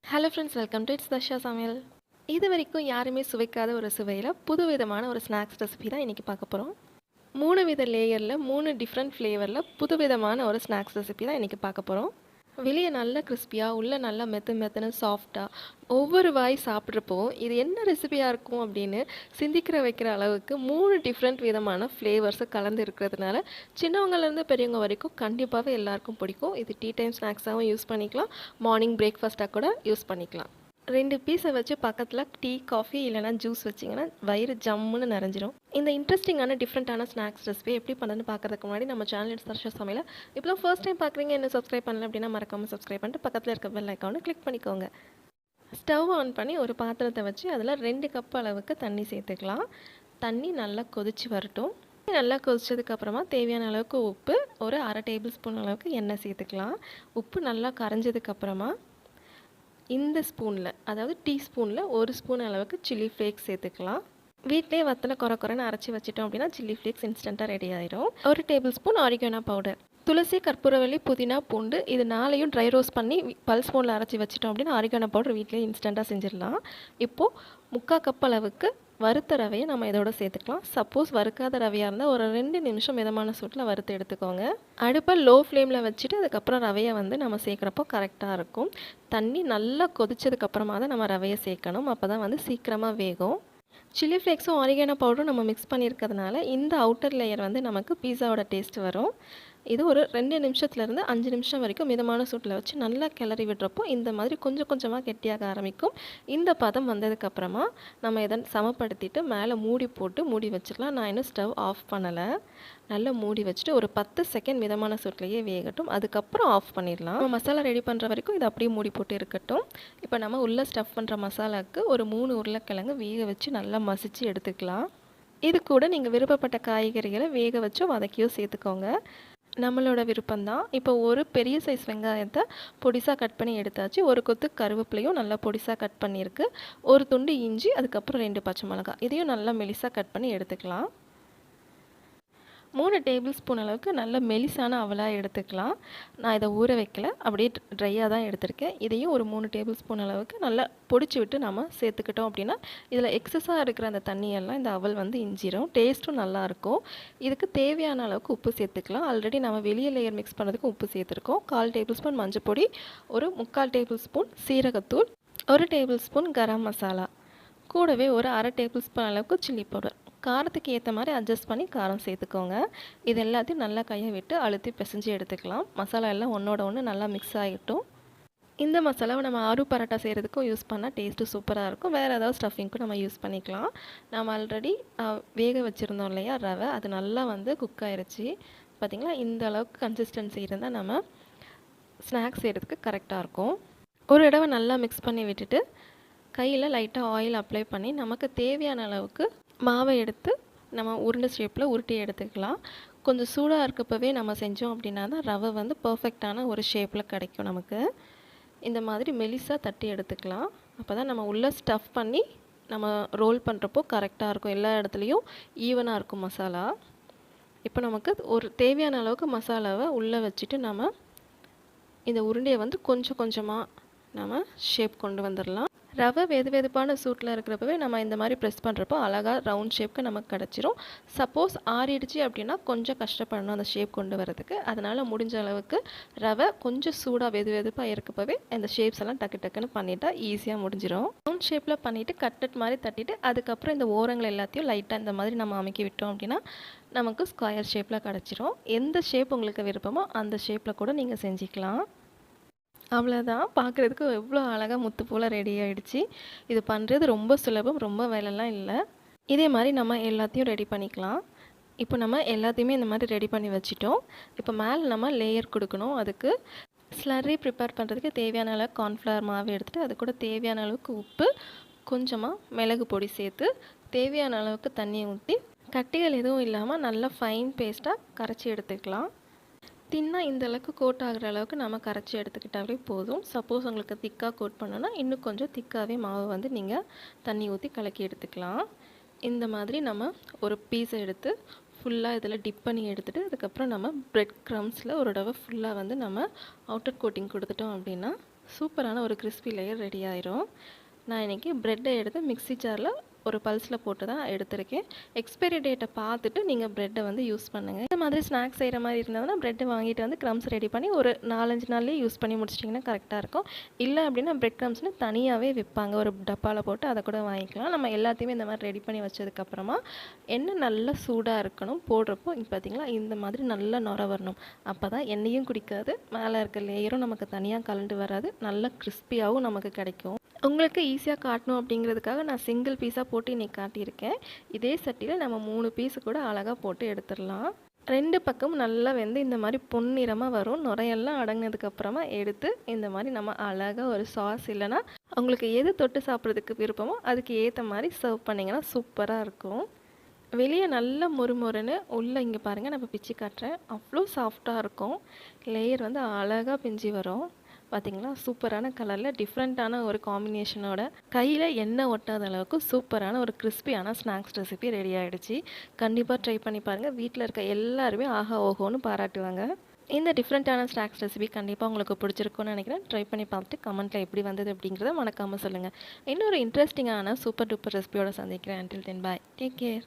Hello friends, welcome to it's Darsha சமையல். இது வரைக்கும் யாருமே சுவைக்காத ஒரு சுவையில் புதுவிதமான ஒரு ஸ்நாக்ஸ் ரெசிபி தான் இன்றைக்கி பார்க்க போகிறோம். 3 வித லேயரில் 3 டிஃப்ரெண்ட் ஃப்ளேவரில் புதுவிதமான ஒரு ஸ்நாக்ஸ் ரெசிபி தான் இன்றைக்கி பார்க்க போகிறோம். வெளியே நல்ல கிறிஸ்பியாக, உள்ளே நல்லா மெத்துன்னு சாஃப்டாக, ஒவ்வொரு வாய் சாப்பிட்றப்போ இது என்ன ரெசிபியாக இருக்கும் அப்படின்னு சிந்திக்கிற வைக்கிற அளவுக்கு 3 டிஃப்ரெண்ட் விதமான ஃப்ளேவர்ஸை கலந்து இருக்கிறதுனால சின்னவங்கலேருந்து பெரியவங்க வரைக்கும் கண்டிப்பாகவே எல்லாருக்கும் பிடிக்கும். இது டீ டைம் ஸ்நாக்ஸாகவும் யூஸ் பண்ணிக்கலாம், மார்னிங் பிரேக்ஃபாஸ்ட்டாக கூட யூஸ் பண்ணிக்கலாம். 2 பீஸை வச்சு பக்கத்தில் டீ, காஃபி இல்லைனா ஜூஸ் வச்சிங்கன்னா வயிறு ஜம்முன்னு நிறைஞ்சிரும். இந்த இன்ட்ரெஸ்டிங்கான டிஃப்ரெண்ட்டான ஸ்நாக்ஸ் ரெசிபி எப்படி பண்ணுன்னு பார்க்கறதுக்கு முன்னாடி நம்ம சேனல் இட்ஸ் தர்ஷா சமையல இப்போலாம் ஃபர்ஸ்ட் டைம் பார்க்குறீங்க, என்ன சப்ஸ்கிரைப் பண்ணல அப்படின்னா மறக்காமல் சப்ஸ்கிரைப் பண்ணிட்டு பக்கத்தில் இருக்க பெல் ஐக்கானை கிளிக் பண்ணிக்கோங்க. ஸ்டவ் ஆன் பண்ணி ஒரு பாத்திரத்தை வச்சு அதில் 2 கப் அளவுக்கு தண்ணி சேர்த்துக்கலாம். தண்ணி நல்லா கொதித்து வரட்டும். நல்லா கொதிச்சதுக்கப்புறமா தேவையான அளவுக்கு உப்பு, ஒரு 1/2 டேபிள் ஸ்பூன் அளவுக்கு எண்ணெய் சேர்த்துக்கலாம். உப்பு நல்லா கரைஞ்சதுக்கப்புறமா இந்த ஸ்பூனில், அதாவது டீஸ்பூனில் 1 ஸ்பூன் அளவுக்கு சில்லி ஃப்ளேக்ஸ் சேர்த்துக்கலாம். வீட்டிலே வத்தலை குறைன்னு அரைச்சி வச்சிட்டோம் அப்படின்னா சில்லி ஃப்ளேக்ஸ் இன்ஸ்டண்ட்டாக ரெடி ஆயிரும். 1 டேபிள் ஸ்பூன் ஆரிகானோ பவுடர், துளசி, கற்பூரவள்ளி, புதினா, பூண்டு இது 4யும் ட்ரை ரோஸ்ட் பண்ணி பல்ஸ் ஸ்பூனில் அரைச்சி வச்சிட்டோம் அப்படின்னா ஆரிகானோ பவுடர் வீட்டிலே இன்ஸ்டண்ட்டாக செஞ்சிடலாம். இப்போது 3/4 கப் அளவுக்கு வறுத்த ரவையை நம்ம இதோட சேர்த்துக்கலாம். சப்போஸ் வறுக்காத ரவையாக இருந்தால் ஒரு 2 நிமிஷம் மிதமான சூட்டில் வறுத்து எடுத்துக்கோங்க. அடுப்பை லோ ஃப்ளேமில் வச்சுட்டு அதுக்கப்புறம் ரவையை நம்ம சேர்க்குறப்போ கரெக்டாக இருக்கும். தண்ணி நல்லா கொதிச்சதுக்கப்புறமா தான் நம்ம ரவையை சேர்க்கணும், அப்போ தான் சீக்கிரமாக வேகும். சில்லி ஃப்ளேக்ஸும் ஆரிகானோ பவுடரும் நம்ம மிக்ஸ் பண்ணியிருக்கிறதுனால இந்த அவுட்டர் லேயர் நமக்கு பீஸாவோட டேஸ்ட் வரும். இது ஒரு 2 நிமிஷத்துலேருந்து 5 நிமிஷம் வரைக்கும் மிதமான சூட்டில் வச்சு நல்லா கிளறி விடுறப்போ இந்த மாதிரி கொஞ்சம் கொஞ்சமாக கெட்டியாக ஆரம்பிக்கும். இந்த பதம் வந்ததுக்கப்புறமா நம்ம இதை சமப்படுத்திட்டு மேலே மூடி போட்டு மூடி வச்சிடலாம். நான் இன்னும் ஸ்டவ் ஆஃப் பண்ணலை. நல்லா மூடி வச்சுட்டு ஒரு 10 செகண்ட் மிதமான சூட்லேயே வேகட்டும், அதுக்கப்புறம் ஆஃப் பண்ணிடலாம். மசாலா ரெடி பண்ணுற வரைக்கும் இதை அப்படியே மூடி போட்டு இருக்கட்டும். இப்போ நம்ம உள்ளே ஸ்டஃப் பண்ணுற மசாலாவுக்கு ஒரு 3 உருளைக்கிழங்கு வேக வச்சு நல்லா மசிச்சு எடுத்துக்கலாம். இது கூட நீங்கள் விருப்பப்பட்ட காய்கறிகளை வேக வச்சு வதக்கியோ சேர்த்துக்கோங்க, நம்மளோட விருப்பம்தான். இப்போ ஒரு பெரிய சைஸ் வெங்காயத்தை பொடிசாக கட் பண்ணி எடுத்தாச்சு. ஒரு கொத்து கருவேப்பிலையும் நல்லா பொடிசாக கட் பண்ணியிருக்கு. ஒரு துண்டு இஞ்சி, அதுக்கப்புறம் 2 பச்சை மிளகாய் இதையும் நல்லா மெலிசாக கட் பண்ணி எடுத்துக்கலாம். 3 டேபிள் ஸ்பூன் அளவுக்கு நல்ல மெலிசான அவலாக எடுத்துக்கலாம். நான் இதை ஊற வைக்கல, அப்படியே ட்ரையாக தான் எடுத்திருக்கேன். இதையும் ஒரு 3 டேபிள் ஸ்பூன் அளவுக்கு நல்லா பொடிச்சு விட்டு நம்ம சேர்த்துக்கிட்டோம் அப்படின்னா இதில் எக்ஸஸாக இருக்கிற அந்த தண்ணியெல்லாம் இந்த அவல் இஞ்சிரும், டேஸ்ட்டும் நல்லாயிருக்கும். இதுக்கு தேவையான அளவுக்கு உப்பு சேர்த்துக்கலாம். ஆல்ரெடி நம்ம வெளியே லேயர் மிக்ஸ் பண்ணுறதுக்கு உப்பு சேர்த்துருக்கோம். 1/4 டேபிள் ஸ்பூன் மஞ்சள் பொடி, ஒரு 3/4 டேபிள் ஸ்பூன் சீரகத்தூள், 1 டேபிள் ஸ்பூன் கரம் மசாலா, கூடவே ஒரு 1/2 டேபிள் ஸ்பூன் அளவுக்கு சில்லி பவுடர். காரத்துக்கு ஏற்ற மாதிரி அட்ஜஸ்ட் பண்ணி காரம் சேர்த்துக்கோங்க. இது எல்லாத்தையும் நல்லா கையை விட்டு அழுத்தி பிசைஞ்சு எடுத்துக்கலாம். மசாலா எல்லாம் ஒன்றோட ஒன்று நல்லா மிக்ஸ் ஆகிட்டும். இந்த மசாலாவை நம்ம ஆரு பரோட்டா செய்கிறதுக்கும் யூஸ் பண்ணால் டேஸ்ட்டு சூப்பராக இருக்கும். வேறு ஏதாவது ஸ்டஃபிங்க்கும் நம்ம யூஸ் பண்ணிக்கலாம். நம்ம ஆல்ரெடி வேக வச்சுருந்தோம் இல்லையா ரவை, அது நல்லா குக் ஆயிடுச்சு. பார்த்திங்களா, இந்த அளவுக்கு கன்சிஸ்டன்சி இருந்தால் நம்ம ஸ்நாக்ஸ் செய்கிறதுக்கு கரெக்டாக இருக்கும். ஒரு தடவை நல்லா மிக்ஸ் பண்ணி விட்டுட்டு கையில் லைட்டாக ஆயில் அப்ளை பண்ணி நமக்கு தேவையான அளவுக்கு மாவை எடுத்து நம்ம உருண்டை ஷேப்பில் உருட்டி எடுத்துக்கலாம். கொஞ்சம் சூடாக இருக்கப்பவே நம்ம செஞ்சோம் அப்படின்னா தான் ரவை பர்ஃபெக்டான ஒரு ஷேப்பில் கிடைக்கும் நமக்கு. இந்த மாதிரி மெலிசாக தட்டி எடுத்துக்கலாம். அப்போ தான் நம்ம உள்ளே ஸ்டஃப் பண்ணி நம்ம ரோல் பண்ணுறப்போ கரெக்டாக இருக்கும், எல்லா இடத்துலையும் ஈவனாக இருக்கும் மசாலா. இப்போ நமக்கு ஒரு தேவையான அளவுக்கு மசாலாவை உள்ளே வச்சுட்டு நம்ம இந்த உருண்டையை கொஞ்சம் கொஞ்சமாக நம்ம ஷேப் கொண்டு வந்துடலாம். ரவை வெதுப்பான சூட்டில் இருக்கிறப்பவே நம்ம இந்த மாதிரி ப்ரெஸ் பண்ணுறப்போ அழகாக ரவுண்ட் ஷேப்க்கு நமக்கு கிடச்சிரும். சப்போஸ் ஆறிடுச்சு அப்படின்னா கொஞ்சம் கஷ்டப்படணும் அந்த ஷேப் கொண்டு வரதுக்கு. அதனால் முடிஞ்ச அளவுக்கு ரவை கொஞ்சம் சூடாக வெதுப்பாக இருக்கப்பவே இந்த ஷேப்ஸ் எல்லாம் டக்குன்னு பண்ணிட்டா ஈஸியாக முடிஞ்சிடும். ரவுண்ட் ஷேப்பில் பண்ணிவிட்டு கட்லெட் மாதிரி தட்டிட்டு அதுக்கப்புறம் இந்த ஓரங்கள் எல்லாத்தையும் லைட்டாக இந்த மாதிரி நம்ம அமைக்கி விட்டோம் அப்படின்னா நமக்கு ஸ்கொயர் ஷேப்பில் கிடச்சிரும். எந்த ஷேப் உங்களுக்கு விருப்பமோ அந்த ஷேப்பில் கூட நீங்கள் செஞ்சுக்கலாம். அவ்வளோதான், பார்க்குறதுக்கு எவ்வளோ அழகாக முத்து போல் ரெடி ஆகிடுச்சு. இது பண்ணுறது ரொம்ப சுலபம், ரொம்ப வேலைலாம் இல்லை. இதே மாதிரி நம்ம எல்லாத்தையும் ரெடி பண்ணிக்கலாம். இப்போ நம்ம எல்லாத்தையுமே இந்த மாதிரி ரெடி பண்ணி வச்சிட்டோம். இப்போ மேலே நம்ம லேயர் கொடுக்கணும். அதுக்கு ஸ்லர்ரி ப்ரிப்பேர் பண்ணுறதுக்கு தேவையான அளவு கார்ன்ஃப்ளவர் மாவு எடுத்துகிட்டு அது கூட தேவையான அளவுக்கு உப்பு, கொஞ்சமாக மிளகு பொடி சேர்த்து தேவையான அளவுக்கு தண்ணியை ஊற்றி கட்டிகள் எதுவும் இல்லாமல் நல்லா ஃபைன் பேஸ்ட்டாக கரைச்சி எடுத்துக்கலாம். தின்னாக இந்த அளவுக்கு கோட் ஆகிற அளவுக்கு நம்ம கரைச்சி எடுத்துக்கிட்டாவே போதும். சப்போஸ் உங்களுக்கு திக்காக கோட் பண்ணோன்னா இன்னும் கொஞ்சம் திக்காகவே மாவு நீங்கள் தண்ணி ஊற்றி கலக்கி எடுத்துக்கலாம். இந்த மாதிரி நம்ம ஒரு பீஸை எடுத்து ஃபுல்லாக இதில் டிப் பண்ணி எடுத்துகிட்டு அதுக்கப்புறம் நம்ம ப்ரெட் க்ரம்ஸில் ஒரு தடவை ஃபுல்லாக நம்ம அவுட்டர் கோட்டிங் கொடுத்துட்டோம் அப்படின்னா சூப்பரான ஒரு கிறிஸ்பி லேயர் ரெடி ஆயிரும். நான் இன்றைக்கி ப்ரெட்டை எடுத்து மிக்ஸி ஜாரில் ஒரு பல்ஸில் போட்டு தான் எடுத்திருக்கேன். எக்ஸ்பைரி டேட்டை பார்த்துட்டு நீங்கள் ப்ரெட்டை வந்து யூஸ் பண்ணுங்கள். இந்த மாதிரி ஸ்நாக்ஸ் செய்கிற மாதிரி இருந்ததுன்னா ப்ரெட்டை வாங்கிட்டு வந்து க்ரம்ஸ் ரெடி பண்ணி ஒரு 4-5 நாள்லேயே யூஸ் பண்ணி முடிச்சிட்டிங்கன்னா கரெக்டாக இருக்கும். இல்லை அப்படின்னா ப்ரெட் க்ரம்ஸ்னு தனியாகவே விற்பாங்க, ஒரு டப்பாவில் போட்டு அதை கூட வாங்கிக்கலாம். நம்ம எல்லாத்தையுமே இந்த மாதிரி ரெடி பண்ணி வச்சதுக்கப்புறமா எண்ணெய் நல்லா சூடாக இருக்கணும். போடுறப்போ இங்கே பார்த்தீங்களா இந்த மாதிரி நல்லா நுர வரணும். அப்போ தான் எண்ணெயும் குடிக்காது, மேலே இருக்க லேயரும் நமக்கு தனியாக கலண்டு வராது, நல்லா கிறிஸ்பியாகவும் நமக்கு கிடைக்கும். உங்களுக்கு ஈஸியாக காட்டணும் அப்படிங்கிறதுக்காக நான் சிங்கிள் பீஸாக போட்டு இன்றைக்கி காட்டியிருக்கேன். இதே சட்டியில் நம்ம 3 பீஸு கூட அழகாக போட்டு எடுத்துடலாம். 2 பக்கமும் நல்லா வெந்து இந்த மாதிரி பொன்னிறமாக வரும். நுரையெல்லாம் அடங்கினதுக்கப்புறமா எடுத்து இந்த மாதிரி நம்ம அழகாக ஒரு சாஸ் இல்லைனா உங்களுக்கு எது தொட்டு சாப்பிட்றதுக்கு விருப்பமோ அதுக்கு ஏற்ற மாதிரி சர்வ் பண்ணிங்கன்னா சூப்பராக இருக்கும். வெளியே நல்லா மொறுமொறுன்னு, உள்ளே இங்கே பாருங்கள் நம்ம பிச்சு காட்டுறேன், அவ்வளோ சாஃப்டாக இருக்கும். லேயர் வந்து அழகாக பிஞ்சு வரும். பார்த்தீங்களா, சூப்பரான கலரில் டிஃப்ரெண்ட்டான ஒரு காம்பினேஷனோட கையில் எண்ணெய் ஒட்டாத அளவுக்கு சூப்பரான ஒரு கிறிஸ்பியான ஸ்நாக்ஸ் ரெசிபி ரெடி ஆகிடுச்சு. கண்டிப்பாக ட்ரை பண்ணி பாருங்கள். வீட்டில் இருக்க எல்லாருமே ஆஹா ஓஹோன்னு பாராட்டுவாங்க. இந்த டிஃப்ரெண்ட்டான ஸ்நாக்ஸ் ரெசிபி கண்டிப்பாக உங்களுக்கு பிடிச்சிருக்கும்னு நினைக்கிறேன். ட்ரை பண்ணி பார்த்துட்டு கமெண்ட்டில் எப்படி வந்தது அப்படிங்கிறத மறக்காமல் சொல்லுங்கள். இன்னொரு இன்ட்ரெஸ்டிங்கான சூப்பர் டூப்பர் ரெசிபியோட சந்திக்கிறேன். அன்டில் தென் பாய், டேக் கேர்.